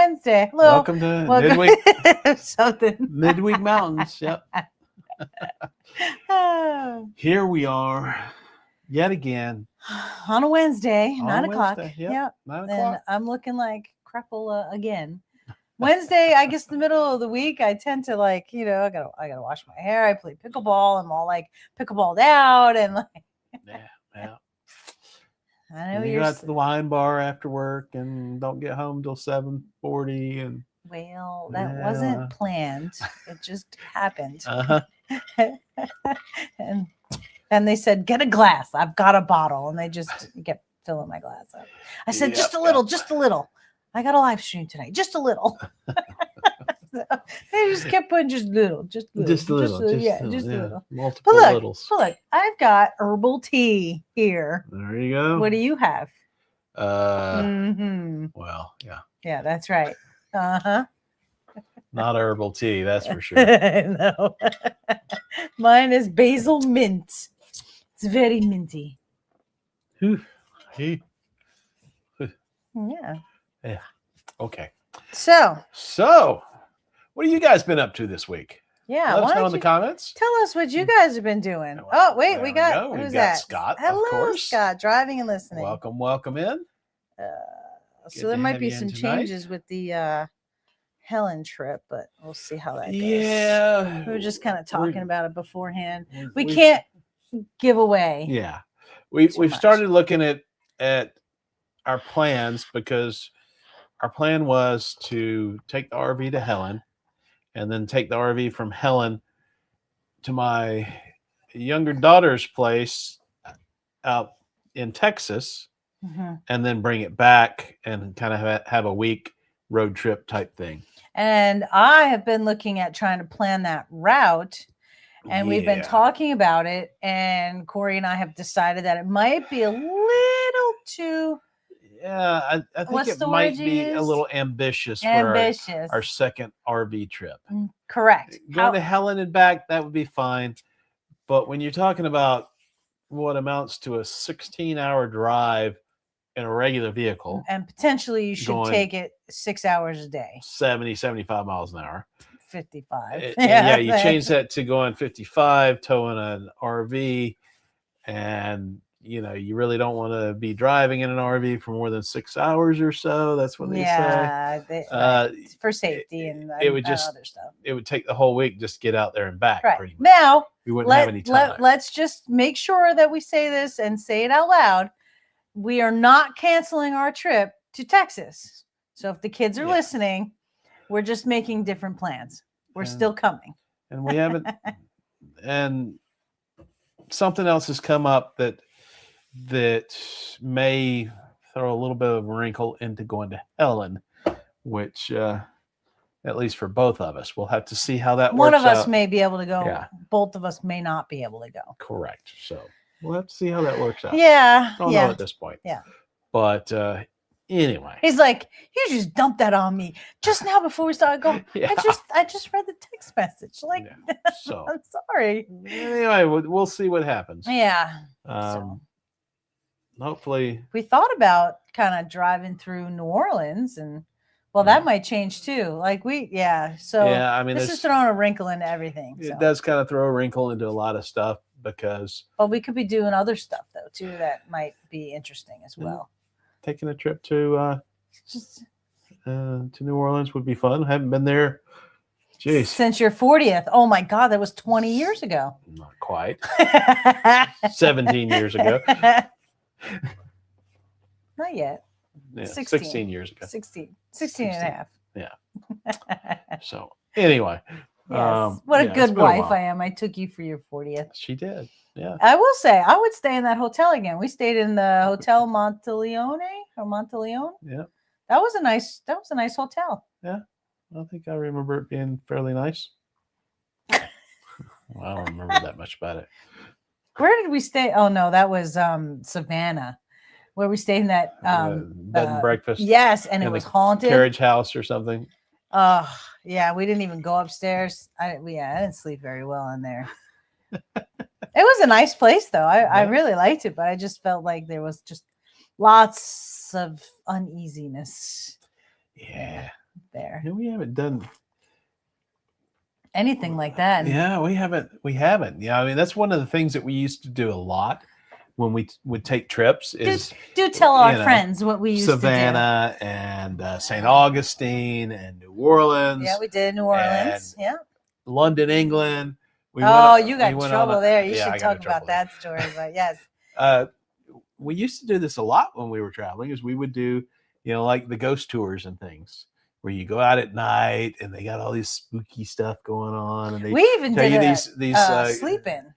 Wednesday. Hello. Welcome to Midweek. Something. Midweek Mountains. Yep. Here we are yet again. On a Wednesday, On 9 a o'clock. Wednesday, yep, Yep. 9 And o'clock. I'm looking like crapola again. Wednesday, I guess the middle of the week, I tend to I gotta wash my hair. I play pickleball. I'm all like pickleballed out and like. Yeah. I know And you go out to the wine bar after work and don't get home till 7:40 and. Well, that wasn't planned. It just happened. Uh-huh. and they said, get a glass. I've got a bottle. And they just kept filling my glass up. I said, just a little. I got a live stream tonight. Just a little. So they just kept putting just a little. Multiple littles. But look, I've got herbal tea here. There you go. What do you have? Well, yeah. Yeah, that's right. Uh-huh. Not herbal tea, that's for sure. No. Mine is basil mint. It's very minty. Yeah. Okay. So, what have you guys been up to this week? Yeah. Let us know in the comments. Tell us what you guys have been doing. Oh, wait, we got We've who's got that? Scott, Hello, of course. Scott, driving and listening. Welcome in. So there might be some changes with the Helen trip, but we'll see how that goes. Yeah. We were just kind of talking about it beforehand. We can't give away. Yeah. We've started looking at our plans because our plan was to take the RV to Helen and then take the RV from Helen to my younger daughter's place out in Texas, and then bring it back and kind of have a week road trip type thing. And I have been looking at trying to plan that route, and we've been talking about it, and Corey and I have decided that it might be a little too... Yeah, I think it might be a little ambitious for our second RV trip. Correct. Going to Helen and back, that would be fine. But when you're talking about what amounts to a 16-hour drive in a regular vehicle. And potentially you should take it 6 hours a day. 70, 75 miles an hour. 55. Yeah, you change that to going 55, towing an RV, and you really don't want to be driving in an RV for more than 6 hours or so. That's what they say. For safety and other stuff. It would take the whole week just to get out there and back. Right. Pretty much. Now, we wouldn't have any time. Let's just make sure that we say this and say it out loud. We are not canceling our trip to Texas. So if the kids are listening, we're just making different plans. We're still coming. And we haven't. And something else has come up that may throw a little bit of a wrinkle into going to Helen, which at least for both of us, we'll have to see how that works out. One of us may be able to go. Yeah. Both of us may not be able to go. Correct. So we'll have to see how that works out. Yeah. Don't know at this point. Yeah. But anyway. He's like, you just dumped that on me just now before we started going. Yeah. I just read the text message. Like, so I'm sorry. Anyway, we'll see what happens. Yeah. Hopefully. We thought about kind of driving through New Orleans, and that might change too. Like So I mean, this is throwing a wrinkle into everything. It does kind of throw a wrinkle into a lot of stuff because. But we could be doing other stuff though too that might be interesting as well. Taking a trip to New Orleans would be fun. I haven't been there. Jeez. Since your 40th. Oh my God, that was 20 years ago. Not quite. 17 years ago. Not yet. Yeah, 16 years ago. 16 and a half. Yeah. So anyway. Yes. What a good wife I am. I took you for your 40th. She did. Yeah. I will say I would stay in that hotel again. We stayed in the Hotel Monteleone. Yeah. That was a nice hotel. Yeah. I think I remember it being fairly nice. Well, I don't remember that much about it. Where did we stay? Oh no, that was Savannah, where we stayed in that bed and breakfast. Yes, and it was haunted. Carriage house or something. Oh yeah, we didn't even go upstairs. I didn't sleep very well in there. It was a nice place though. I really liked it, but I just felt like there was just lots of uneasiness. Yeah. there. Yeah, we haven't done Anything like that. Yeah, we haven't. Yeah, I mean that's one of the things that we used to do a lot when we would take trips. Is Do tell our you know, friends what we used Savannah and St. Augustine and New Orleans. Yeah, we did New Orleans. and Yeah. London, England. We You got in went trouble there. You yeah, should I got in talk about trouble there. that story. But yes. We used to do this a lot when we were traveling. Is we would do, like the ghost tours and things, where you go out at night and they got all these spooky stuff going on, and they We even tell did you these sleep in.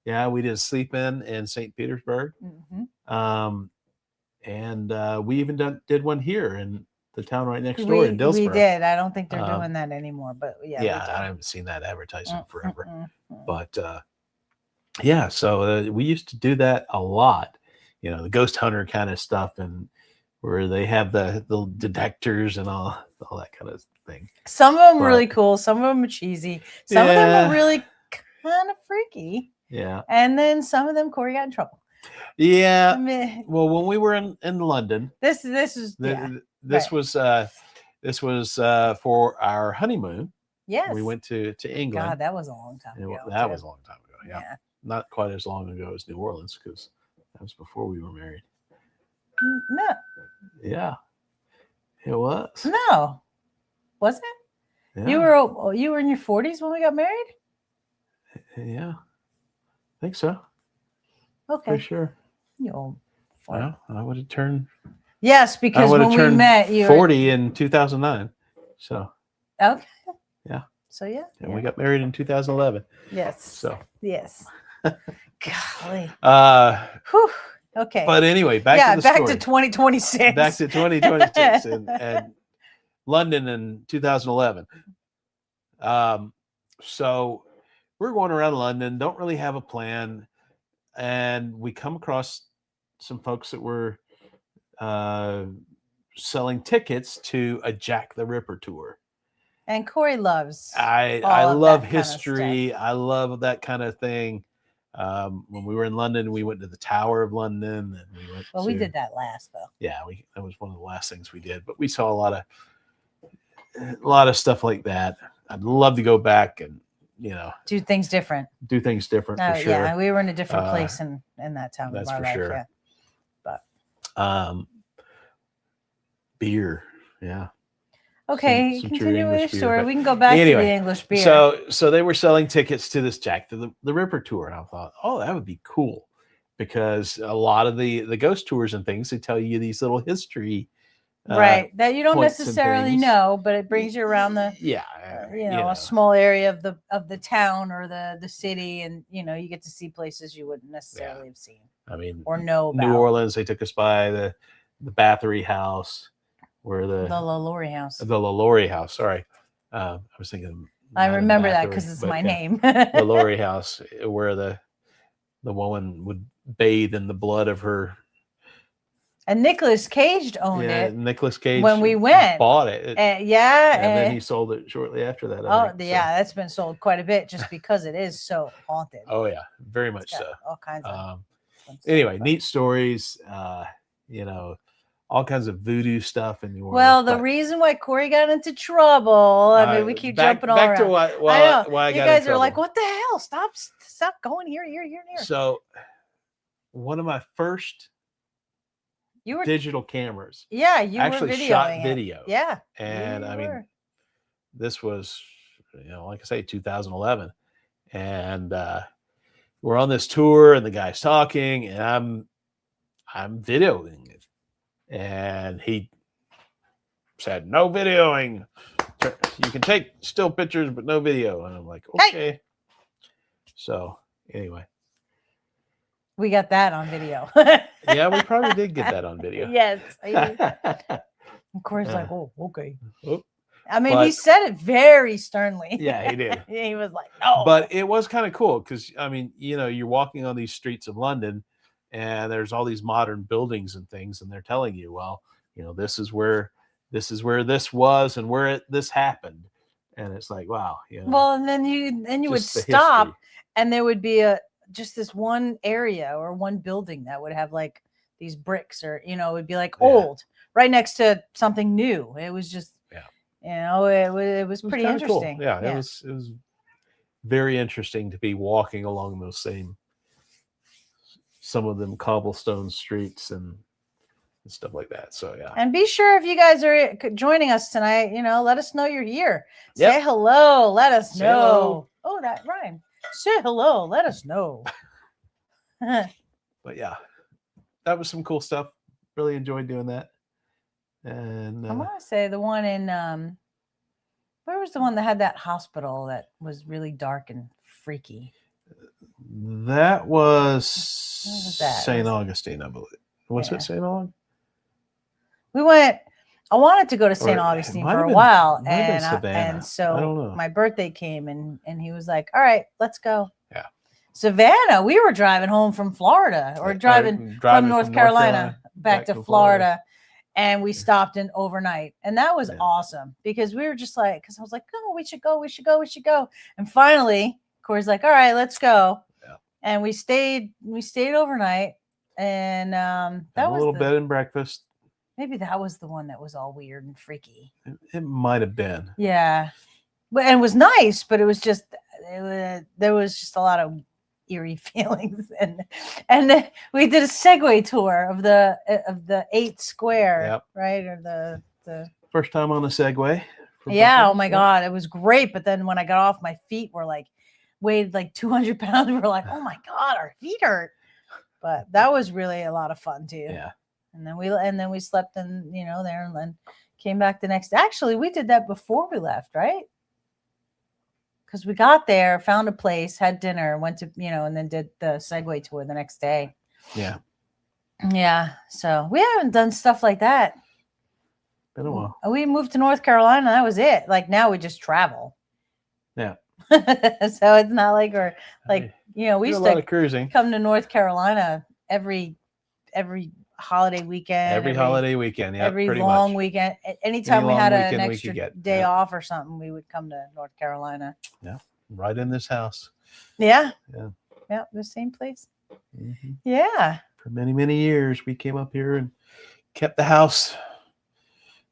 Yeah, we did a sleep in St. Petersburg, and we even did one here in the town right next door in Dillsborough. We did. I don't think they're doing that anymore, but yeah, I haven't seen that advertisement forever. But Mm. so we used to do that a lot. The ghost hunter kind of stuff, and where they have the detectors and all that kind of thing. Some of them really cool. Some of them are cheesy. Some of them are really kind of freaky. Yeah. And then some of them, Corey got in trouble. Yeah. I mean, well, when we were in London, this was for our honeymoon. Yes. We went to England. God, that was a long time ago. That was a long time ago. Yeah. Not quite as long ago as New Orleans, because that was before we were married. No. Yeah. It was. No. Was it? Yeah. You were in your 40s when we got married? Yeah. I think so. Okay. For sure. You old fart. Well, I would have turned. Yes, because when we met, you 40 in 2009. So. Okay. Yeah. So yeah. And we got married in 2011. Yes. So. Yes. Golly. Whew. Okay. But anyway, back to the story. To 2026. Back to 2026 and London in 2011. So we're going around London, don't really have a plan, and we come across some folks that were selling tickets to a Jack the Ripper tour. And Corey loves. I love history. I love that kind of thing. When we were in London, we went to the Tower of London, and we did that last though. Yeah, that was one of the last things we did. But we saw a lot of stuff like that. I'd love to go back and do things different. For sure. Yeah, we were in a different place in that town. That's for sure. Yeah. But beer, yeah. Okay, continue with your story. We can go back to the English beer. So they were selling tickets to this Jack the Ripper tour, and I thought, oh, that would be cool, because a lot of the ghost tours and things, they tell you these little history, right, that you don't necessarily know, but it brings you around the a small area of the town or the city, and you get to see places you wouldn't necessarily have seen. I mean, or know about. New Orleans, they took us by the Bathory House. Where the LaLaurie House. The LaLaurie House. Sorry, I was thinking. I remember that because it's my name. LaLaurie House, where the woman would bathe in the blood of her. And Nicolas Cage owned it. Yeah, Nicolas Cage when we went bought it. and then he sold it shortly after that. That's been sold quite a bit just because it is so haunted. Oh yeah, very much so. All kinds of. Anyway, neat stories. All kinds of voodoo stuff in New Orleans. Well, the reason why Corey got into trouble, I mean, we keep jumping all around. Back to why I got in trouble. You guys are like, what the hell? Stop going here. So, one of my first digital cameras. Yeah, you actually were shot video. Yeah. And I mean, this was, like I say, 2011. And we're on this tour, and the guy's talking, and I'm videoing it. And he said, no videoing. You can take still pictures, but no video. And I'm like, okay. Hey. So anyway. We got that on video. Yeah, we probably did get that on video. Yes. Of course, like, oh, okay. I mean, he said it very sternly. Yeah, he did. He was like, no. But it was kind of cool because, I mean, you're walking on these streets of London, and there's all these modern buildings and things, and they're telling you, well, this is where this was and where this happened, and it's like, wow. Well, and then you would stop, and there would be just this one area or one building that would have like these bricks, or it would be like old right next to something new. It was just it was pretty kinda cool. interesting. Yeah, it was very interesting to be walking along those some of them cobblestone streets and stuff like that. So yeah. And be sure if you guys are joining us tonight, let us know you're here. Yep. Say hello. Let us Say know. hello. Oh, that rhymed. Say hello. Let us know. But yeah, that was some cool stuff. Really enjoyed doing that. And I want to say the one in where was the one that had that hospital that was really dark and freaky? that was that? St. Augustine, I believe. Was Yeah. it St. Aug? We went. I wanted to go to Or St. it Augustine might for have a been- while, might have been and Savannah. I don't so know. my birthday came, and he was like, "All right, let's go." Yeah. Savannah. We were driving home from Florida, or driving from North Carolina back to Florida. And we stopped in overnight, and that was awesome because we were just like, because I was like, "Oh, we should go." And finally, Corey's like, "All right, let's go." Yeah. And we stayed overnight, and that a was little bed and breakfast. maybe that was the one that was all weird and freaky. It might have been. Yeah, and it was nice, but it was just there was just a lot of eerie feelings, and then we did a Segway tour of the 8 Square, Yep. right? Or the First time on a Segway. yeah. Oh my God, it was great. But then when I got off, my feet were weighed like 200 pounds. We were like, oh my God, our feet hurt. But that was really a lot of fun too. Yeah. And then we slept in there, and then came back the next. Actually, we did that before we left, right? Because we got there, found a place, had dinner, went to, and then did the Segway tour the next day. Yeah. Yeah. So we haven't done stuff like that. Been a while. We moved to North Carolina. That was it. Like now we just travel. Yeah. So it's not like we're like, we do a used lot to of cruising. come to North Carolina every holiday weekend. Every holiday weekend. Yeah. Every pretty long much. weekend. Anytime we long had an weekend we extra could get. day Yeah. off or something, we would come to North Carolina. Yeah. Right in this house. Yeah. Yeah. Yeah. The same place. Mm-hmm. Yeah. For many, many years, we came up here and kept the house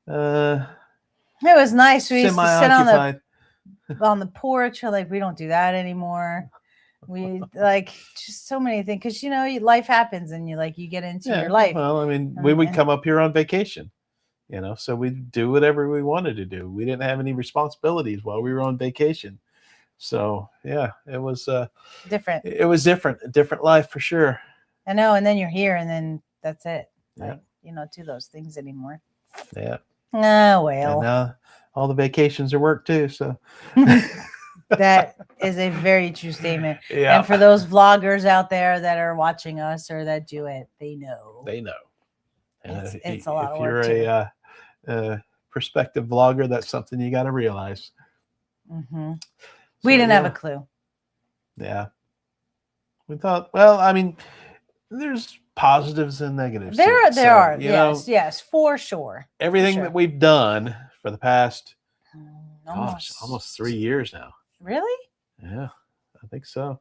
It was nice. We used to sit semi-occupied. on the porch. Like we don't do that anymore. We just so many things because life happens and you get into your life. Well, I mean, we would come up here on vacation, so we'd do whatever we wanted to do. We didn't have any responsibilities while we were on vacation. So yeah, it was different. It was different, a different life for sure. I know. And then you're here and then that's it. Yeah. You don't do those things anymore. Yeah. Oh, well. And now all the vacations are work too. So that is a very true statement. Yeah. And for those vloggers out there that are watching us or that do it, they know. They know. And it's a lot of work. If you're a prospective vlogger, that's something you got to realize. Mm-hmm. We didn't have a clue. Yeah. We thought, well, I mean, there's positives and negatives. There are. Yes, for sure. Everything that we've done for the past, almost 3 years now. Really? Yeah, I think so.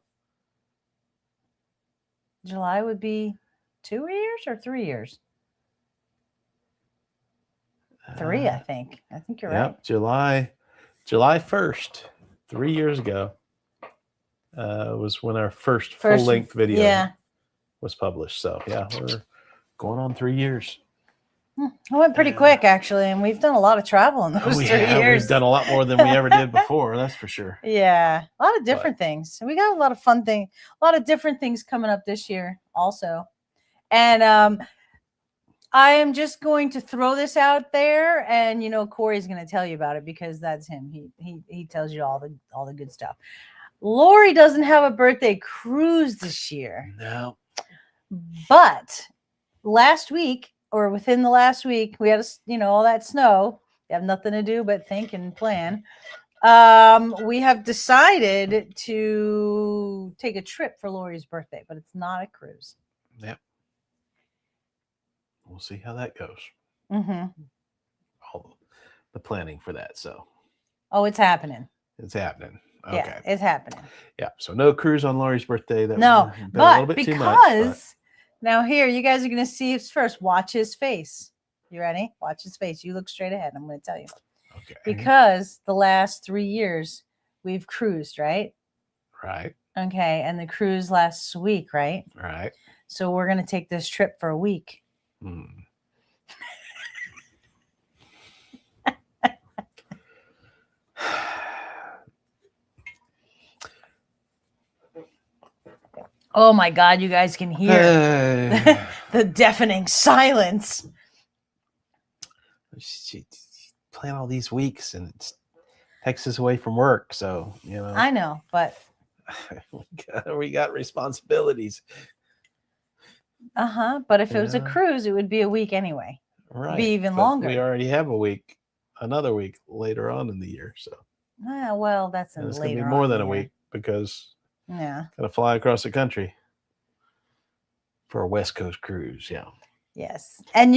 July would be 2 years or 3 years? 3, I think. I think you're right. July 1st, 3 years ago, was when our first full-length video was published. So yeah, we're going on 3 years. It went pretty quick, actually, and we've done a lot of travel in those 3 years. We've done a lot more than we ever did before, that's for sure. Yeah, a lot of different things. We got a lot of fun things, a lot of different things coming up this year also. And I am just going to throw this out there, and Corey's going to tell you about it because that's him. He tells you all the good stuff. Lori doesn't have a birthday cruise this year. No. But last week, or within the last week, we had all that snow. You have nothing to do but think and plan. We have decided to take a trip for Lori's birthday, but it's not a cruise. Yep. We'll see how that goes. Mm-hmm. All the planning for that. So. Oh, it's happening. It's happening. Okay. Yeah, it's happening. Yeah. So no cruise on Lori's birthday. That no, but a little bit because too much, now here you guys are going to see his first. Watch his face. You ready? Watch his face. You look straight ahead. I'm going to tell you. Okay. because the last 3 years we've cruised, right? Right. Okay, and the cruise lasts a week, right? Right. So we're going to take this trip for a week. Hmm. Oh my God, you guys can hear the deafening silence. She plan all these weeks and it takes us away from work. So, I know, but we got responsibilities. but if it was a Yeah. cruise, it would be a week anyway. Right. Be even but longer. We already have another week later on in the year. So Well, that's and it's later going to be more on than a here. week because Yeah. got to fly across the country for a West Coast cruise. Yeah. Yes. And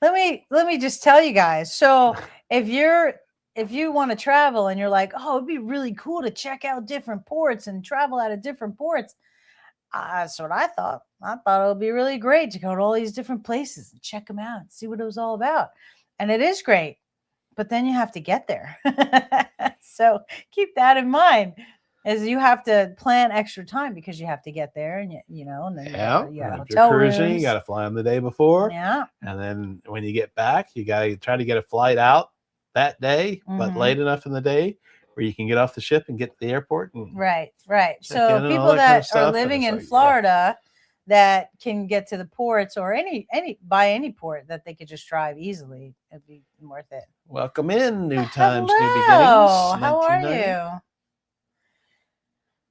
let me just tell you guys. So if you want to travel and you're like, oh, it'd be really cool to check out different ports and travel out of different ports. That's what I thought. I thought it would be really great to go to all these different places and check them out and see what it was all about. And it is great, but then you have to get there. So keep that in mind. As you have to plan extra time because you have to get there, and and then you got If hotel you're cruising, rooms. you got to fly on the day before. Yeah. And then when you get back, you got to try to get a flight out that day, but late enough in the day where you can get off the ship and get to the airport. And Right. in So and all people that kind of that stuff, are and living it's in like, Florida that can get to the ports or by any port that they could just drive easily, it'd be worth it. Welcome in, New Times, Hello. New Beginnings. How are 1990. you?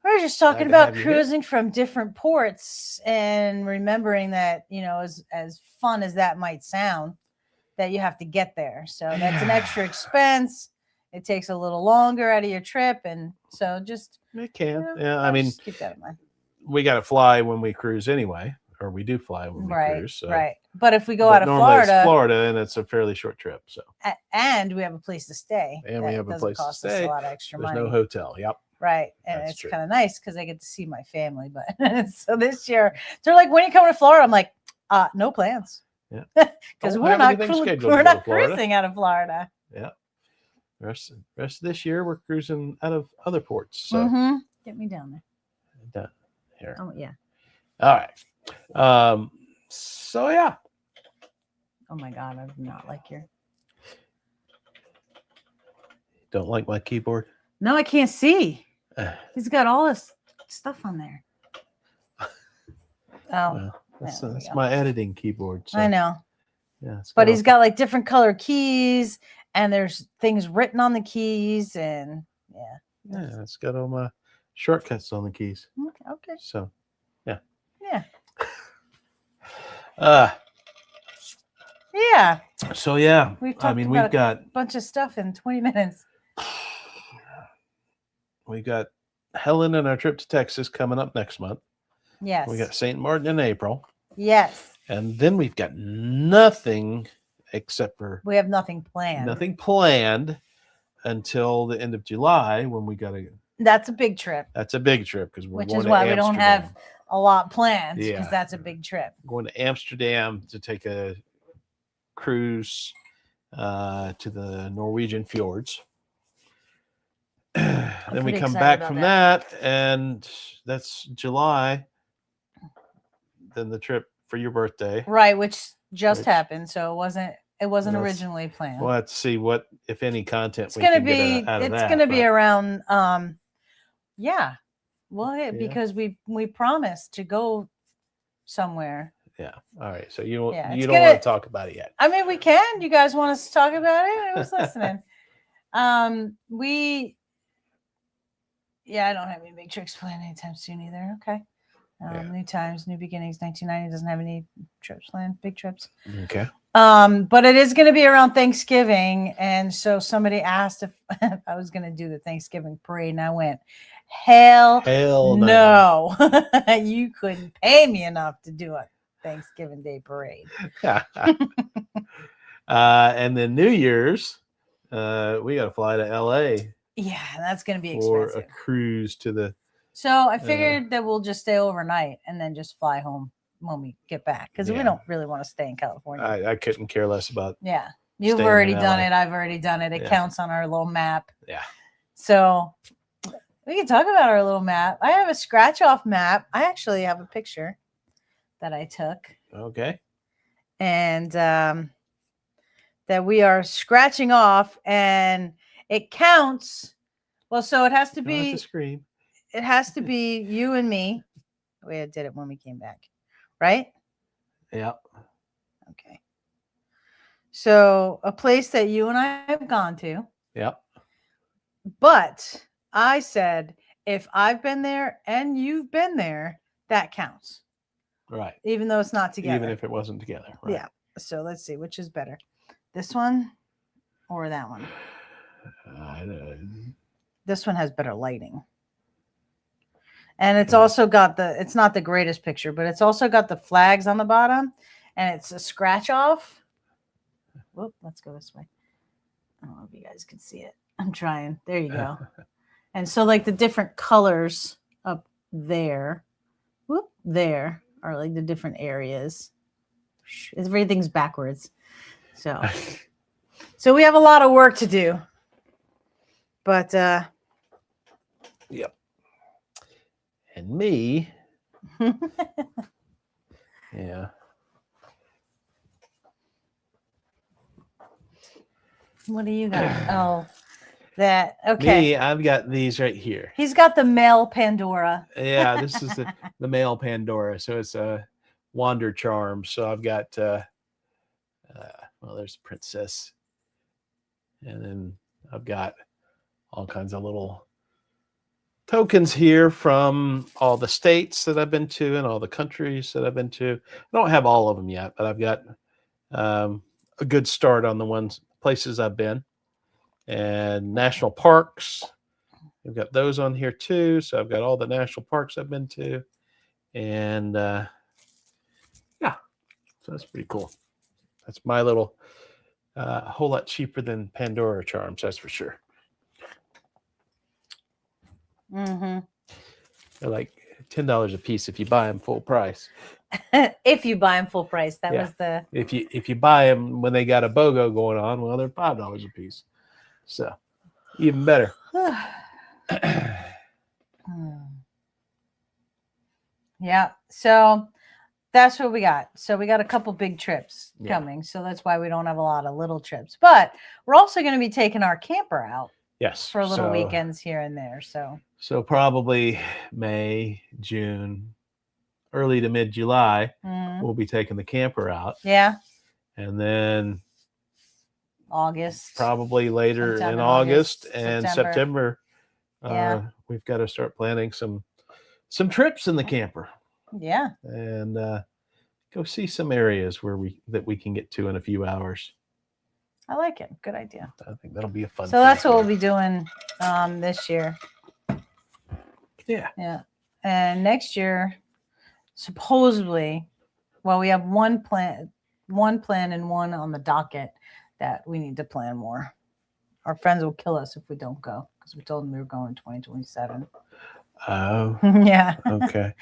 We're just talking Glad to about have you here. cruising from different ports and remembering that, as fun as that might sound, that you have to get there. So that's an extra expense. It takes a little longer out of your trip. And so just, It can. Yeah. I mean, just keep that in mind. we got to fly when we cruise anyway, or we do fly when we cruise. So. Right. But if we go But out of normally it's Florida, Florida, and it's a fairly short trip. So and we have a place to stay, and we have a place to cost stay. us a lot of extra There's money. no hotel. Yep. Right. And That's it's true. kind of nice because I get to see my family. But so this year, they're like, when are you coming to Florida? I'm like, no plans. Yeah. Because Don't we're have not anything scheduled to we're go not to Florida. cruising out of Florida. Yeah. Rest of this year, we're cruising out of other ports. So Get me down there. Here. Oh yeah. All right. So yeah. Oh my God, I do not like your. Don't like my keyboard? No, I can't see. He's got all this stuff on there. Oh, that's my editing keyboard. So. I know. Yeah, but he's got like different color keys, and there's things written on the keys, and yeah, it's got all my shortcuts on the keys. Okay. So, yeah. Yeah. So yeah, we've got a bunch of stuff in 20 minutes. We got Helen and our trip to Texas coming up next month. Yes. We got St. Martin in April. Yes. And then we've got nothing except for we have nothing planned. Nothing planned until the end of July when we got to. That's a big trip. That's a big trip because we're which going is to why Amsterdam. we don't have a lot planned because Yeah. that's a big trip. Going to Amsterdam to take a cruise to the Norwegian fjords. Then we come back from that, and that's July. Then the trip for your birthday, right? Which just happened, so it wasn't originally planned. We'll have to see what, if any, content it's going to be. It's going to be around. Yeah. Well, because we promised to go somewhere. Yeah. All right. So you don't want to talk about it yet. I mean, we can. You guys want us to talk about it? I was listening. I don't have any big trips planned anytime soon either. Okay. New Times, New Beginnings, 1990 doesn't have any trips planned, big trips. Okay. But it is going to be around Thanksgiving. And so somebody asked if I was going to do the Thanksgiving parade. And I went, hell no. You couldn't pay me enough to do a Thanksgiving Day parade. And then New Year's, we got to fly to LA. Yeah, that's going to be expensive. For a cruise to the. So I figured that we'll just stay overnight and then just fly home when we get back because we don't really want to stay in California. I couldn't care less about You've staying already in done LA. it. I've already done it. It Yeah. counts on our little map. Yeah. So we can talk about our little map. I have a scratch off map. I actually have a picture that I took, Okay. and that we are scratching off, and it counts. Well, so it has to Don't have to be. scream. It has to be you and me. We did it when we came back, right? Yeah. Okay. So a place that you and I have gone to, Yeah. but I said if I've been there and you've been there, that counts, Right. even though it's not together. Even if it wasn't together. Right. Yeah. So let's see which is better, this one or that one. This one has better lighting. And it's also got it's not the greatest picture, but it's also got the flags on the bottom, and it's a scratch off. Whoop, let's go this way. I don't know if you guys can see it. I'm trying. There you go. And so like the different colors up there, whoop, there are like the different areas. Everything's backwards. So we have a lot of work to do. But yep. And me. Yeah. What do you got? Oh, that. Okay. Me, I've got these right here. He's got the male Pandora. Yeah, this is the male Pandora. So it's a wander charm. So I've got well, there's a princess. And then I've got all kinds of little tokens here from all the states that I've been to and all the countries that I've been to. I don't have all of them yet, but I've got a good start on the places I've been. And national parks, we've got those on here too. So I've got all the national parks I've been to. And yeah, so that's pretty cool. That's my little, a whole lot cheaper than Pandora charms, that's for sure. Mm-hmm. They're like $10 a piece if you buy them full price. If you buy them full price, that Yeah. was the. If you buy them when they got a BOGO going on, well, they're $5 a piece. So even better. Yeah. So that's what we got. So we got a couple big trips Yeah. coming. So that's why we don't have a lot of little trips. But we're also going to be taking our camper out Yes. for little weekends here and there. So probably May, June, early to mid July, we'll be taking the camper out. Yeah. And then August. probably later in August and September. Yeah. We've got to start planning some trips in the camper. Yeah. And go see some areas that we can get to in a few hours. I like it. Good idea. I think that'll be a fun. So that's what we'll be doing this year. Yeah. Yeah. And next year, supposedly, well, we have one plan and one on the docket that we need to plan more. Our friends will kill us if we don't go because we told them we were going 2027. Oh. Yeah. Okay.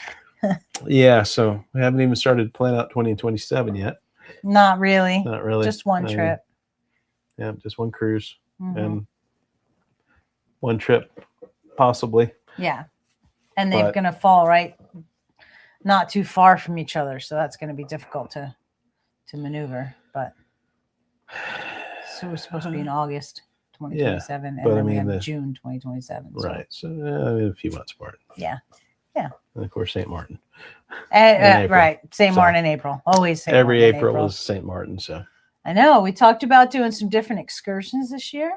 Yeah. So we haven't even started planning out 2027 yet. Not really. Not really. Just one trip. Yeah, just one cruise and one trip, possibly. Yeah. And they're going to fall not too far from each other. So that's going to be difficult to maneuver. But so we're supposed to be in August 2027. But and then we have June 2027. So. Right. So a few months apart. Yeah. Yeah. And of course, St. Martin. Right. St. Martin in April. Always St. Every Martin April is St. Martin. So I know. We talked about doing some different excursions this year.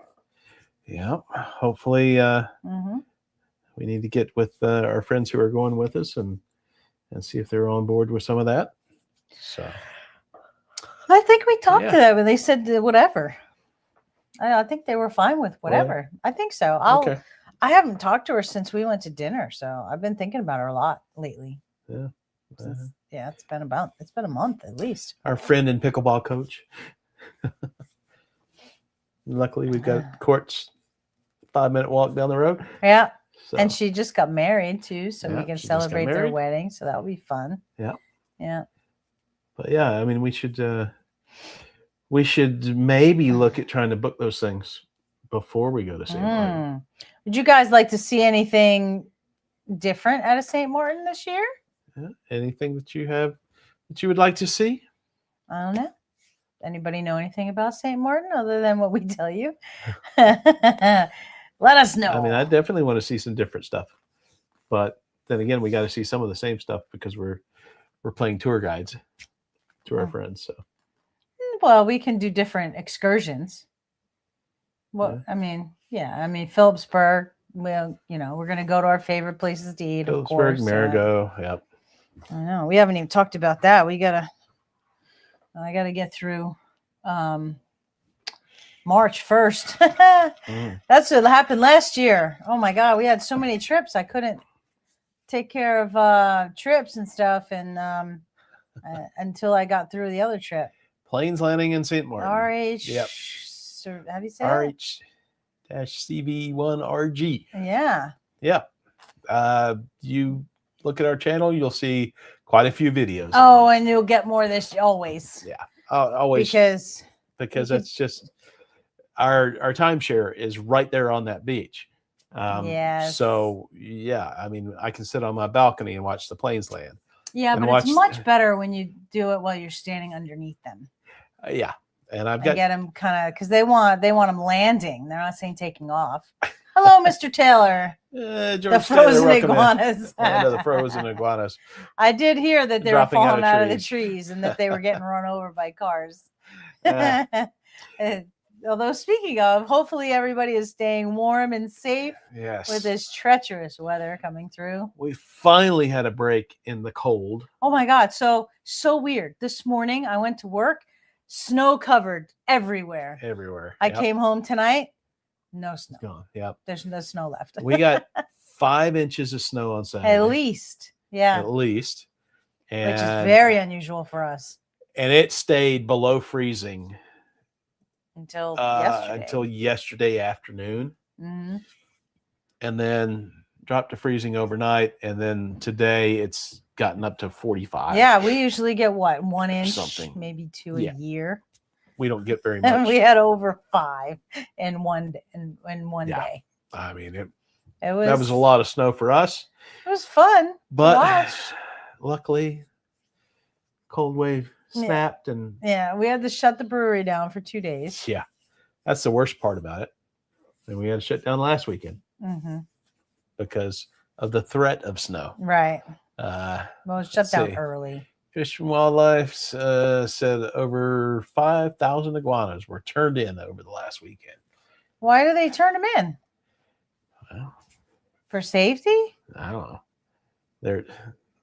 Yeah. Hopefully we need to get with our friends who are going with us and see if they're on board with some of that. So I think we talked to them and they said whatever. I think they were fine with whatever. I think so. I haven't talked to her since we went to dinner, so I've been thinking about her a lot lately. Yeah. It's been a month at least. Our friend and pickleball coach. Luckily, we've got courts 5-minute walk down the road. Yeah. So. And she just got married too, so we can celebrate their wedding. So that'll be fun. Yeah. Yeah. But yeah, I mean, we should we should maybe look at trying to book those things before we go to St. Martin. Mm. Would you guys like to see anything different out of St. Martin this year? Yeah. Anything that you have that you would like to see? I don't know. Anybody know anything about St. Martin other than what we tell you? Let us know. I mean, I definitely want to see some different stuff, but then again, we got to see some of the same stuff because we're playing tour guides to our friends. So, well, we can do different excursions. Well, Yeah. I mean, Phillipsburg. Well, we're going to go to our favorite places to eat. Of Phillipsburg, course, Marigot. Yep. I know we haven't even talked about that. I gotta get through March 1st. That's what happened last year. Oh my God, we had so many trips. I couldn't take care of trips and stuff, and until I got through the other trip. Planes landing in St. Martin. RH. Yep. How do you say that? RH-CV1RG. Yeah. Yeah. You look at our channel, you'll see quite a few videos. Oh, and you'll get more this always. Yeah. Always. Because that's just our timeshare is right there on that beach. Yes. So yeah, I mean, I can sit on my balcony and watch the planes land. Yeah, but it's much better when you do it while you're standing underneath them. Yeah, and I get them kind of because they want them landing. They're not saying taking off. Hello, Mr. Taylor. George the frozen Taylor, iguanas. The frozen iguanas. I did hear that they were Dropping falling out of the trees. trees and that they were getting run over by cars. Although speaking of, hopefully everybody is staying warm and safe with this treacherous weather coming through. We finally had a break in the cold. Oh my God. So weird. This morning I went to work, snow covered everywhere. Everywhere. I came home tonight, no snow. It's gone. Yep. There's no snow left. We got 5 inches of snow on Saturday. At least. Yeah. At least. And, which is very unusual for us. And it stayed below freezing until yesterday afternoon. Mm-hmm. And then dropped to freezing overnight. And then today it's gotten up to 45. Yeah, we usually get 1 inch, something, maybe 2 a year. We don't get very much. And we had over 5 in one day. I mean, that was a lot of snow for us. It was fun, but luckily, cold wave snapped and we had to shut the brewery down for 2 days. Yeah, that's the worst part about it. And we had to shut down last weekend because of the threat of snow. Right. Well, it shut down early. Fish and Wildlife said over 5,000 iguanas were turned in over the last weekend. Why do they turn them in? Well, for safety? I don't know.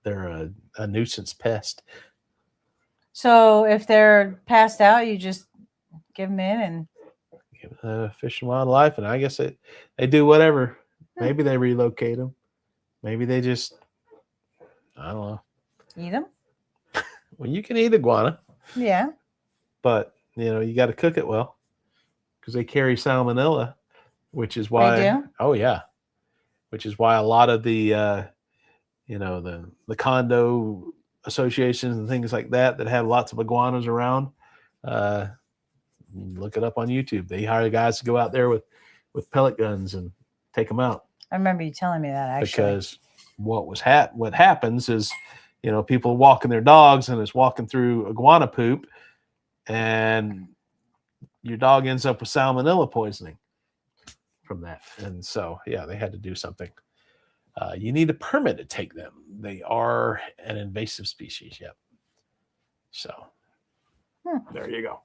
They're a nuisance pest. So if they're passed out, you just give them in and give Fish and Wildlife, and I guess they do whatever. Maybe they relocate them. Maybe they just, I don't know. Eat them? Well, you can eat iguana. Yeah. But, you got to cook it well because they carry salmonella, which is why. They do? Oh, yeah. Which is why a lot of the, the condo associations and things like that have lots of iguanas around. Look it up on YouTube. They hire guys to go out there with pellet guns and take them out. I remember you telling me that, actually. Because what happens is, people walking their dogs and it's walking through iguana poop, and your dog ends up with salmonella poisoning from that. And so, they had to do something. You need a permit to take them. They are an invasive species. Yep. So there you go.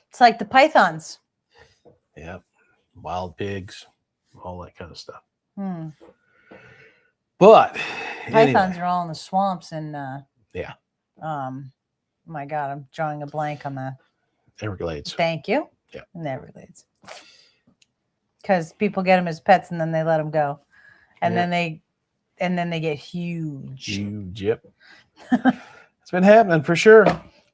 It's like the pythons. Yep. Wild pigs, all that kind of stuff. But pythons are all in the swamps and oh my God, I'm drawing a blank on the Everglades. Thank you. Yeah. In the Everglades. Because people get them as pets and then they let them go. And then they get huge. Huge, yep. It's been happening for sure.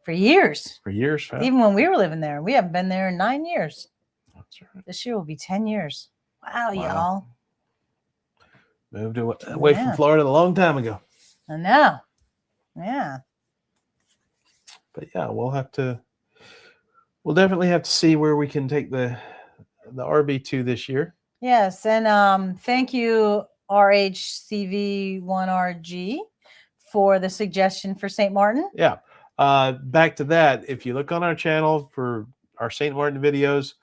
For years. Huh? Even when we were living there. We haven't been there in 9 years. That's right. This year will be 10 years. Wow. Y'all. Moved away from Florida a long time ago. I know. Yeah. But we'll have to we'll definitely have to see where we can take the RV to this year. Yes, and thank you RHCV1RG for the suggestion for St. Martin. Yeah. Back to that. If you look on our channel for our St. Martin videos,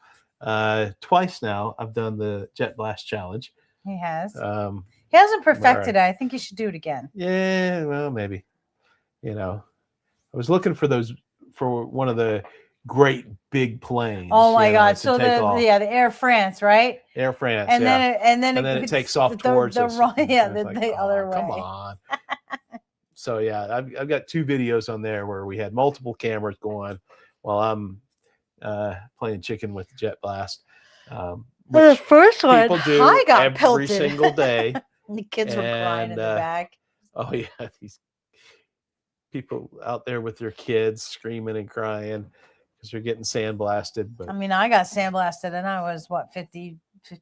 twice now I've done the Jet Blast Challenge. He has. Um, He hasn't perfected it. I think you should do it again. Yeah, well, maybe. You know, I was looking for one of the great big planes. Oh my God! to So take off. the Air France, right? Air France, And yeah. then it takes off towards us. Yeah, And it's the other way. Come on. So yeah, I've got 2 videos on there where we had multiple cameras going while I'm playing chicken with Jet Blast. The first one, people do I got every pelted. single day. The kids were crying in the back. Oh yeah, these people out there with their kids screaming and crying because they're getting sandblasted. But I mean, I got sandblasted and I was what 50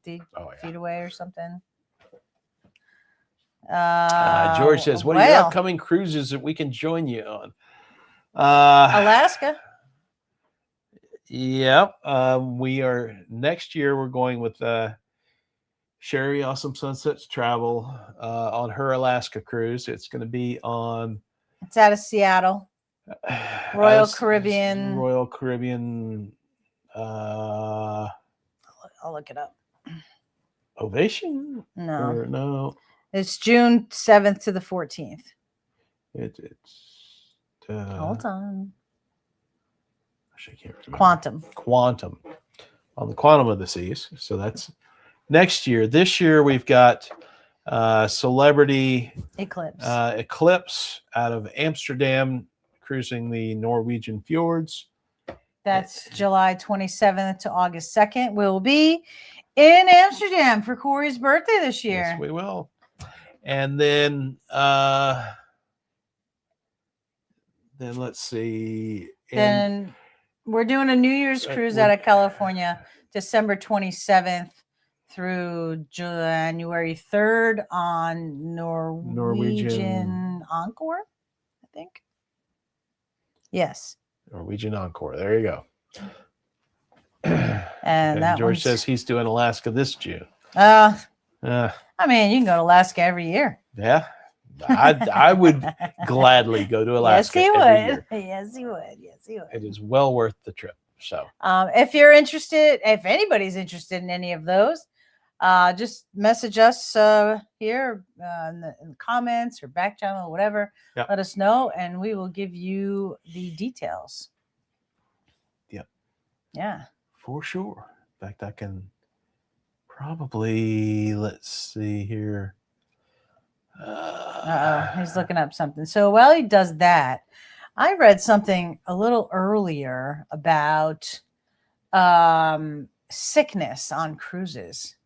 feet away or something. George says, "What are your upcoming cruises that we can join you on?" Alaska. Yep. We are next year. We're going with Sherry Awesome Sunsets Travel on her Alaska cruise. It's going to be on. It's out of Seattle. Royal Caribbean. Royal Caribbean. I'll look it up. Ovation? No. It's June 7th to the 14th. It's hold on. I can't remember. Quantum. On the Quantum of the Seas. So that's next year. This year we've got Celebrity Eclipse out of Amsterdam, cruising the Norwegian fjords. That's July 27th to August 2nd. We'll be in Amsterdam for Corey's birthday this year. Yes, we will. And then let's see. Then we're doing a New Year's cruise out of California, December 27th through January 3rd on Norwegian Encore, I think. Yes. Norwegian Encore. There you go. And that George says he's doing Alaska this June. I mean, you can go to Alaska every year. Yeah. I would gladly go to Alaska. Yes, he every would. Year. Yes, he would. Yes, he would. It is well worth the trip. So, if you're interested, if anybody's interested in any of those, just message us here in the comments or back channel or whatever. Yep. Let us know, and we will give you the details. Yep. Yeah. For sure. In fact, I can probably, let's see here. He's looking up something. So while he does that, I read something a little earlier about sickness on cruises.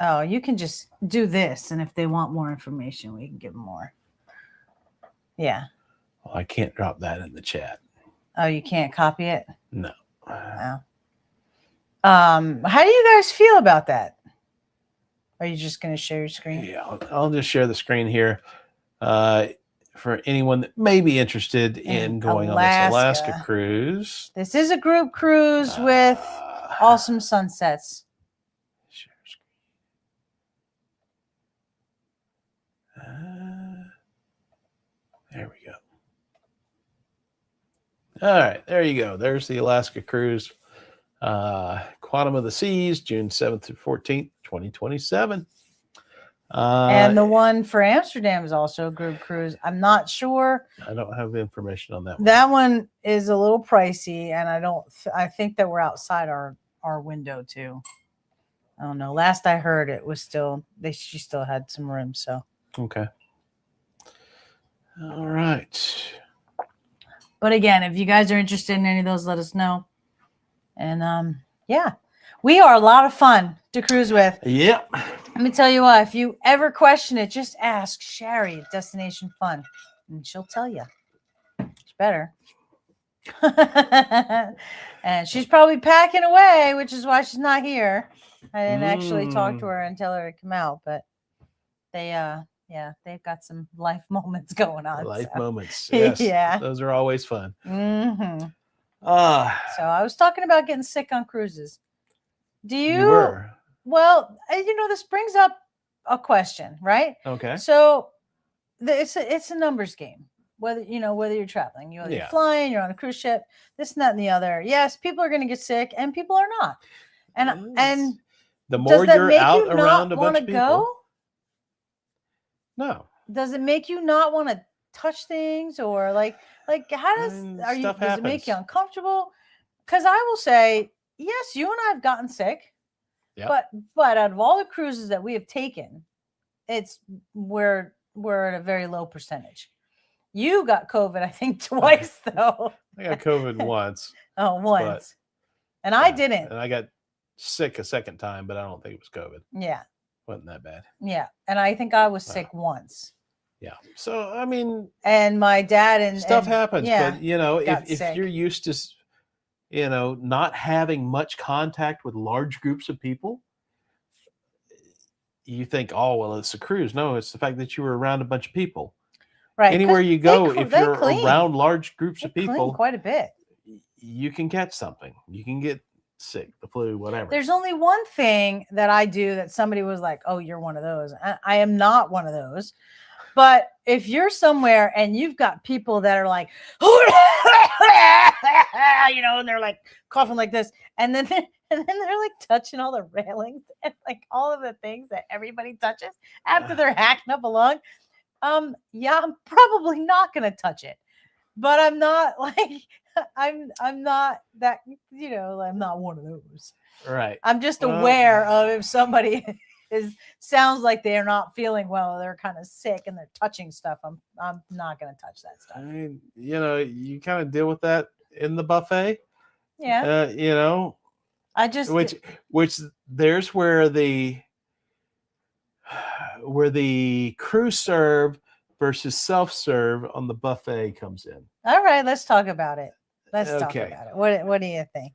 Oh, you can just do this, and if they want more information, we can give them more. Yeah. Well, I can't drop that in the chat. Oh, you can't copy it? No. Oh. How do you guys feel about that? Are you just going to share your screen? Yeah, I'll just share the screen here for anyone that may be interested in going on this Alaska cruise. This is a group cruise with awesome sunsets. Share screen. There we go. All right, there you go. There's the Alaska cruise. Quantum of the Seas, June 7th through 14th, 2027. And the one for Amsterdam is also a group cruise. I'm not sure. I don't have information on that one. That one is a little pricey, and I think that we're outside our window too. I don't know. Last I heard, it was she still had some room. So okay. All right. But again, if you guys are interested in any of those, let us know. And yeah, we are a lot of fun to cruise with. Yep. Let me tell you what, if you ever question it, just ask Sherry at Destination Fun, and she'll tell you. It's better. And she's probably packing away, which is why she's not here. I didn't actually talk to her and tell her to come out, but they've got some life moments going on. Life moments. Yes. Yeah. Those are always fun. Mm-hmm. So I was talking about getting sick on cruises. Do You were. Well, this brings up a question, right? Okay. So it's a numbers game. Whether you're traveling, you're Yeah. flying, you're on a cruise ship, this and that and the other. Yes, people are going to get sick, and people are not. And the more does that you're make out you around not a want bunch to of people. go? No. Does it make you not want to touch things, or like how does does it make you uncomfortable? Because I will say, yes, you and I have gotten sick. Yep. But out of all the cruises that we have taken, we're at a very low percentage. You got COVID, I think, twice though. I got COVID once. Oh, once. And I didn't. And I got sick a second time, but I don't think it was COVID. Yeah. Wasn't that bad. Yeah. And I think I was sick once. Yeah. So I mean, and my dad and stuff happens, yeah, but if you're used to not having much contact with large groups of people, you think, oh well, it's a cruise. No, it's the fact that you were around a bunch of people. Right. Anywhere you go, if you're around large groups of people, quite a bit, you can catch something. You can get sick, the flu, whatever. There's only one thing that I do that somebody was like, oh, you're one of those. I am not one of those. But if you're somewhere and you've got people that are like, and they're like coughing like this, and then they're like touching all the railings and like all of the things that everybody touches after they're hacking up a lung. Yeah, I'm probably not going to touch it, but I'm not like, I'm not that, I'm not one of those. Right. I'm just aware of if somebody sounds like they're not feeling well, they're kind of sick and they're touching stuff. I'm not going to touch that stuff. I mean, you kind of deal with that in the buffet. Yeah. I just which there's where the crew serve versus self-serve on the buffet comes in. All right, let's talk about it. Talk about it. What do you think?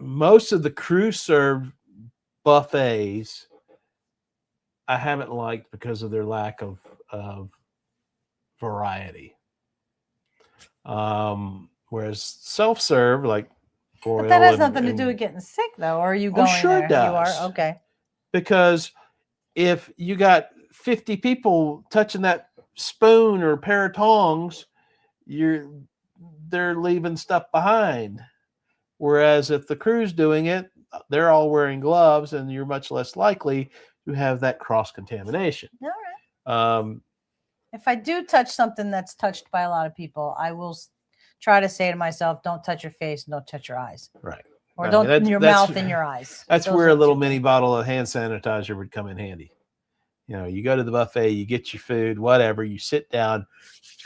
Most of the crew serve buffets I haven't liked because of their lack of variety. Whereas self-serve, like but that has nothing to do with getting sick, though. Or are you going sure there? It does. You are? Okay. Because if you got 50 people touching that spoon or pair of tongs, they're leaving stuff behind. Whereas if the crew's doing it, they're all wearing gloves, and you're much less likely to have that cross-contamination. All right. If I do touch something that's touched by a lot of people, I will try to say to myself, don't touch your face and don't touch your eyes. Right. Or your mouth and your eyes. That's where a little mini bottle of hand sanitizer would come in handy. You go to the buffet, you get your food, whatever, you sit down,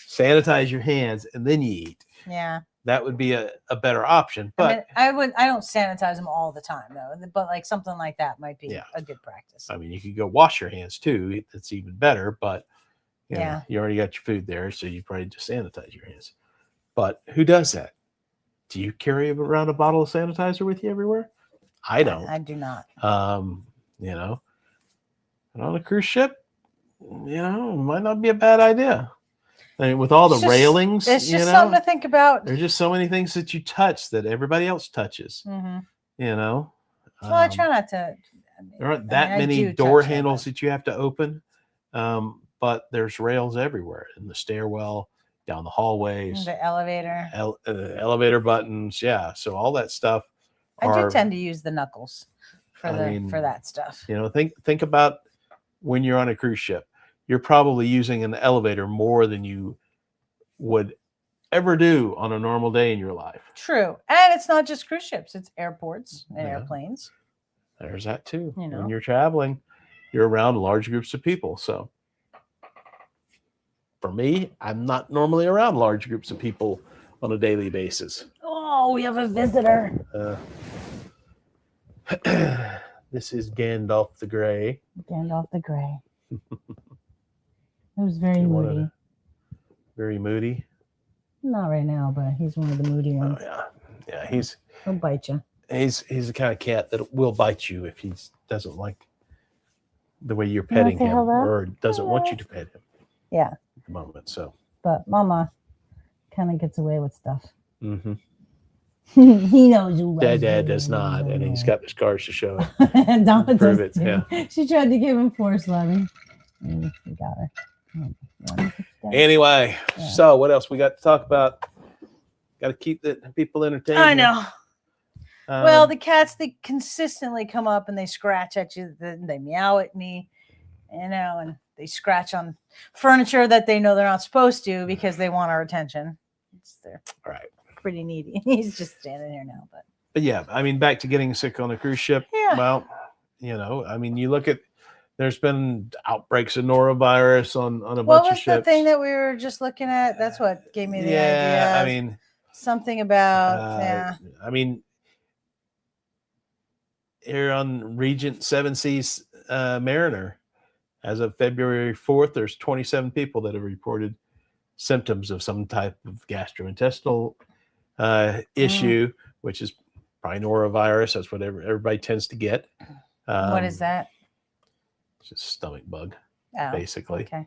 sanitize your hands, and then you eat. Yeah. That would be a better option. But I don't sanitize them all the time though. But like something like that might be a good practice. I mean, you could go wash your hands too. It's even better, but you already got your food there, so you probably just sanitize your hands. But who does that? Do you carry around a bottle of sanitizer with you everywhere? I don't. I do not. And on a cruise ship, it might not be a bad idea. I mean, with all the railings, it's just something to think about. There's just so many things that you touch that everybody else touches. Mm-hmm. Well, I try not to. There aren't that many door handles that you have to open, but there's rails everywhere in the stairwell, down the hallways, the elevator, elevator buttons. Yeah, so all that stuff. I do tend to use the knuckles for that stuff. Think about when you're on a cruise ship. You're probably using an elevator more than you would ever do on a normal day in your life. True. And it's not just cruise ships, it's airports and airplanes. There's that too. When you're traveling, you're around large groups of people. So for me, I'm not normally around large groups of people on a daily basis. Oh, we have a visitor. This is Gandalf the Grey. Gandalf the Grey. It was very moody. Very moody? Not right now, but he's one of the moody ones. Oh, yeah. Yeah, he'll bite you. He's the kind of cat that will bite you if he doesn't like the way you're petting him or doesn't want you to pet him. Yeah. At the moment, so. But Mama kind of gets away with stuff. Mm-hmm. He knows who Dad does not, and he's got the scars to show it. Donna prove does it, too. yeah. She tried to give him force loving. We got her. Anyway, Yeah. so what else we got to talk about? Got to keep the people entertained. I here. know. Well, the cats, they consistently come up and they scratch at you. They meow at me, and they scratch on furniture that they know they're not supposed to because they want our attention. They're right. Pretty needy. He's just standing here now, but yeah, I mean, back to getting sick on a cruise ship. Yeah. Well, I mean, you look at, there's been outbreaks of norovirus on a bunch of ships. What was the thing that we were just looking at? That's what gave me the idea. I mean, something about I mean, here on Regent Seven Seas Mariner, as of February 4th, there's 27 people that have reported symptoms of some type of gastrointestinal issue, which is probably norovirus. That's what everybody tends to get. What is that? It's just stomach bug, Oh, basically. Okay.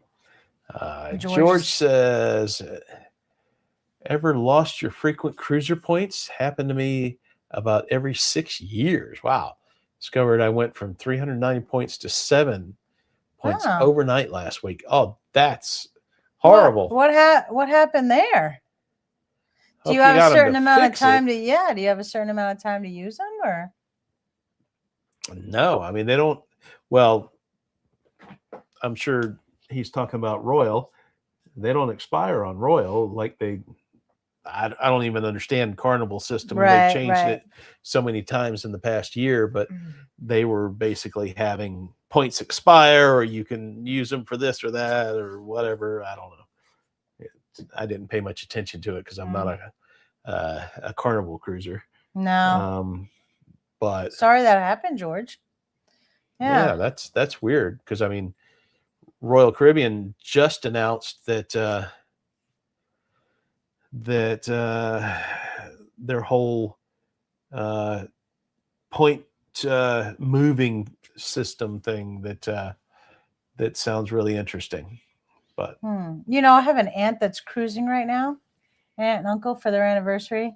George says, ever lost your frequent cruiser points? Happened to me about every 6 years. Wow. Discovered I went from 390 points to 7 points overnight last week. Oh, that's horrible. What happened there? Do you have a certain amount of time do you have a certain amount of time to use them, or? No, I mean, they don't. Well, I'm sure he's talking about Royal. They don't expire on Royal like they. I don't even understand Carnival system. They've changed it so many times in the past year, but they were basically having points expire, or you can use them for this or that or whatever. I don't know. I didn't pay much attention to it because I'm not a Carnival cruiser. No. But sorry that happened, George. Yeah, that's weird because I mean, Royal Caribbean just announced that their whole point moving system thing that sounds really interesting. But I have an aunt that's cruising right now, aunt and uncle, for their anniversary.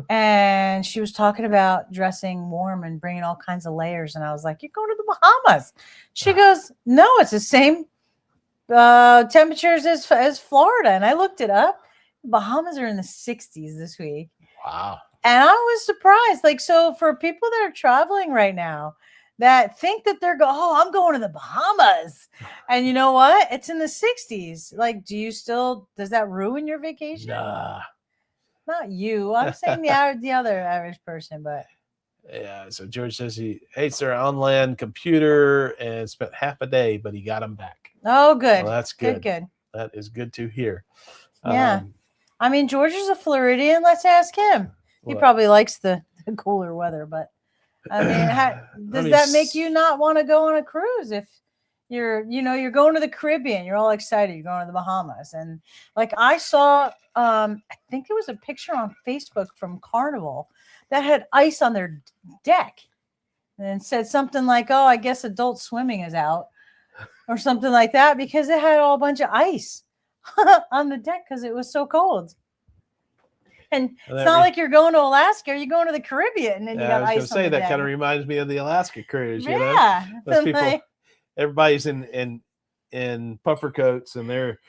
And she was talking about dressing warm and bringing all kinds of layers. And I was like, you're going to the Bahamas. She goes, no, it's the same temperatures as Florida. And I looked it up. Bahamas are in the 60s this week. Wow. And I was surprised. Like, so for people that are traveling right now that think that I'm going to the Bahamas. And you know what? It's in the 60s. Like, does that ruin your vacation? Nah. Not you. I'm saying the other average person, but yeah. So George says he hates their on-land computer and spent half a day, but he got them back. Oh, good. Well, that's good. Good. That is good to hear. Yeah. I mean, George is a Floridian. Let's ask him. He probably likes the cooler weather, but I mean, does that make you not want to go on a cruise if you're going to the Caribbean, you're all excited, you're going to the Bahamas, and like I saw, I think it was a picture on Facebook from Carnival that had ice on their deck and said something like, "Oh, I guess adult swimming is out," or something like that, because it had all a bunch of ice on the deck because it was so cold. And it's not like you're going to Alaska, you're going to the Caribbean, and you got ice on the deck. I was going to say, that kind of reminds me of the Alaska cruise. Yeah. Those people, everybody's in puffer coats, and they're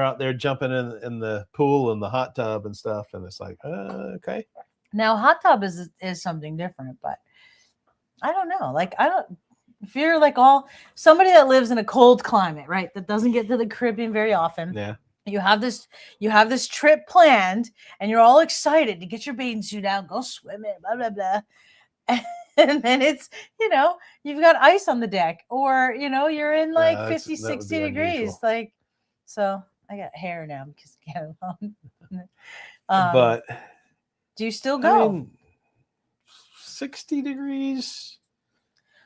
out there jumping in the pool and the hot tub and stuff, and it's like, okay. Now, hot tub is something different, but I don't know. Like, if you're like somebody that lives in a cold climate, right, that doesn't get to the Caribbean very often. Yeah. You have this trip planned, and you're all excited to get your bathing suit out, go swimming, blah blah blah, and then it's you've got ice on the deck, or you're in like 50, 60 degrees, unusual. Like, so I got hair now because but do you still go? I mean, 60 degrees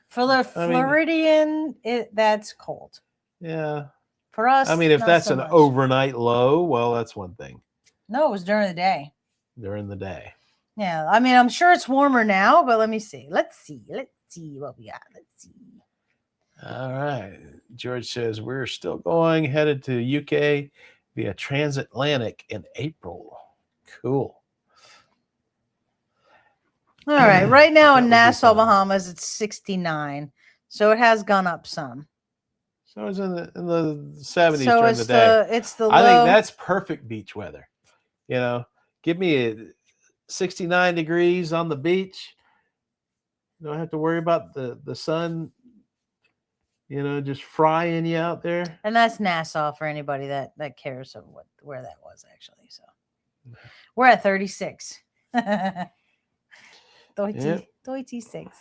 for the Floridian? That's cold. Yeah. For us, I mean, if that's an overnight low, well, that's one thing. No, it was during the day. During the day. Yeah. I mean, I'm sure it's warmer now, but let me see. Let's see what we got. Let's see. All right. George says we're still going, headed to UK via transatlantic in April. Cool. All right. Right now That in would be Nassau, fun. Bahamas, it's 69. So it has gone up some. So it's in the 70s So during it's the day. it's the I think low. that's perfect beach weather. You know, give me a 69 degrees on the beach. You don't have to worry about the sun, just frying you out there. And that's Nassau for anybody that cares of where that was actually. So we're at 36. 36.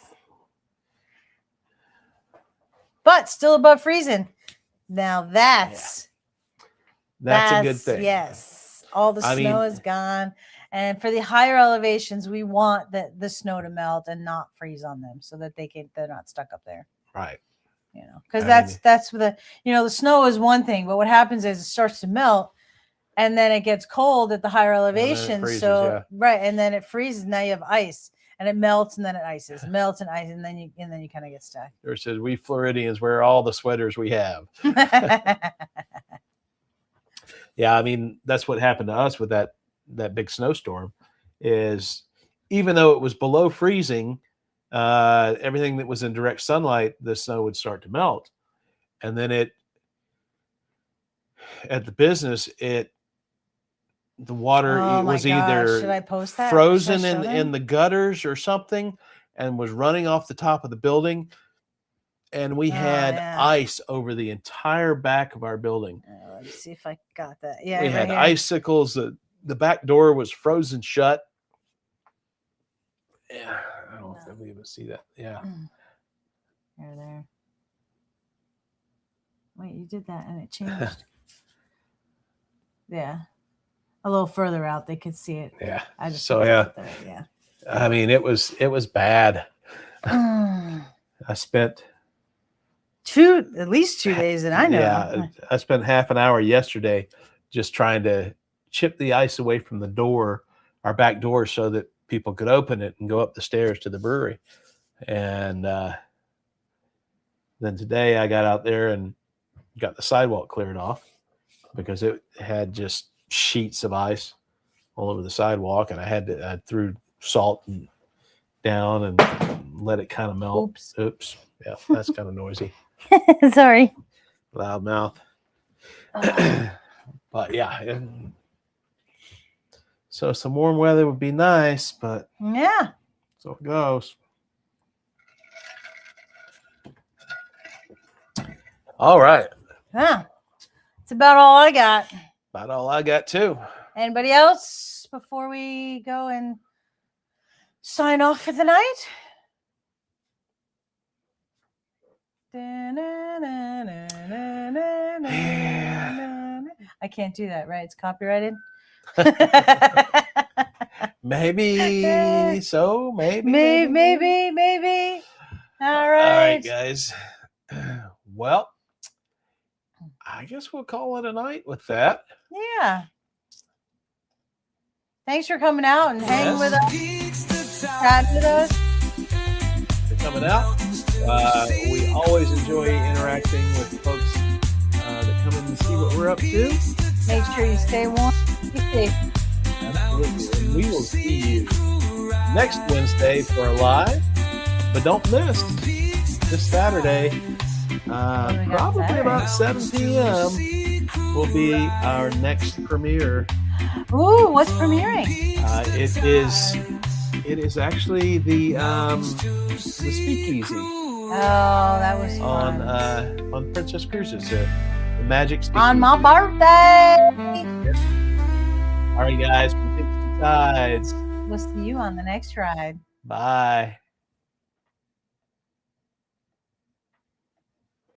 But still above freezing. Now that's a good thing. Yes. All the snow is gone. And for the higher elevations, we want the snow to melt and not freeze on them so that they're not stuck up there. Right. Because that's the snow is one thing, but what happens is it starts to melt and then it gets cold at the higher elevations. Freezes, right. And then it freezes. Now you have ice. And it melts and then it ices, melts and ice, and then you kind of get stuck. It says we Floridians wear all the sweaters we have. Yeah, I mean that's what happened to us with that big snowstorm. Is even though it was below freezing, everything that was in direct sunlight, the snow would start to melt, and then at the business the water was either should I post that? Frozen in the gutters or something and was running off the top of the building. And we had ice over the entire back of our building. Let's see if I got that. Yeah, we had icicles. The back door was frozen shut. Yeah, I don't know if we even see that. Yeah. There. Wait, you did that and it changed. Yeah. A little further out, they could see it. Yeah. Yeah. I mean, it was bad. I spent at least 2 days that I know. Yeah, I spent half an hour yesterday just trying to chip the ice away from the door, our back door, so that people could open it and go up the stairs to the brewery. And then today I got out there and got the sidewalk cleared off because it had just sheets of ice all over the sidewalk, and I threw salt down and let it kind of melt. Oops. Yeah, that's kind of noisy. Sorry. Loud mouth. But yeah. So some warm weather would be nice, but yeah. So it goes. All right. Yeah. That's about all I got. About all I got too. Anybody else before we go and sign off for the night? I can't do that, right? It's copyrighted. Maybe so. Maybe. All right. All right, guys. Well, I guess we'll call it a night with that. Yeah. Thanks for coming out and hanging with us. Chatting with us. For coming out. We always enjoy interacting with folks that come in and see what we're up to. Make sure you stay warm. Be safe. Absolutely. And we will see you next Wednesday for a live. But don't miss this Saturday. Probably about 7 p.m. will be our next premiere. Ooh, what's premiering? It is actually the Speakeasy. Oh, that was fun. On Princess Cruises, the Magic Speakeasy. On my birthday. Yes. All right, guys. From Tips to Tides. We'll see you on the next ride. Bye.